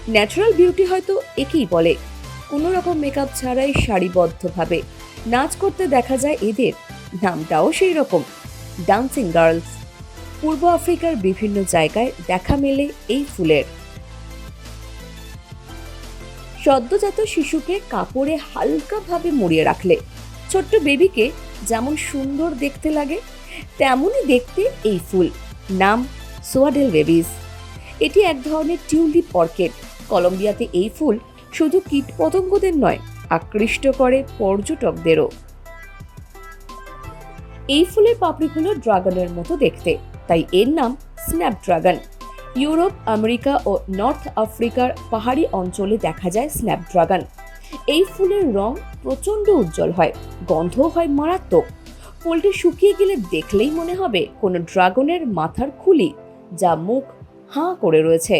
Natural beauty হয়তো একেই বলে। কোনো রকম মেকআপ ছাড়াই সারিবদ্ধভাবে নাচ করতে দেখা যায় এদের। নামটাও সেই রকম, ডান্সিং গার্লস। পূর্ব আফ্রিকার বিভিন্ন জায়গায় দেখা মেলে এই ফুলের। সদ্যজাত শিশুকে কাপড়ে হালকাভাবে মুড়িয়ে রাখলে ছোট্ট বেবিকে যেমন সুন্দর দেখতে লাগে, তেমনই দেখতে এই ফুল। নাম সোয়াডেল বেবিস। এটি এক ধরনের টিউলিপ অর্কিড। কলম্বিয়াতে এই ফুল শুধু কীটপতঙ্গদের নয়, আকৃষ্ট করে পর্যটকদেরও। এই ফুলের পাপড়িগুলো ড্রাগনের মতো দেখতে, তাই এর নাম স্ন্যাপড্রাগন। ইউরোপ, আমেরিকা ও নর্থ আফ্রিকার পাহাড়ি অঞ্চলে দেখা যায় স্ন্যাপড্রাগন। এই ফুলের রং প্রচণ্ড উজ্জ্বল হয়, গন্ধও হয় মারাত্মক। ফুলটি শুকিয়ে গেলে দেখলেই মনে হবে কোনো ড্রাগনের মাথার খুলি, যা মুখ হাঁ করে রয়েছে।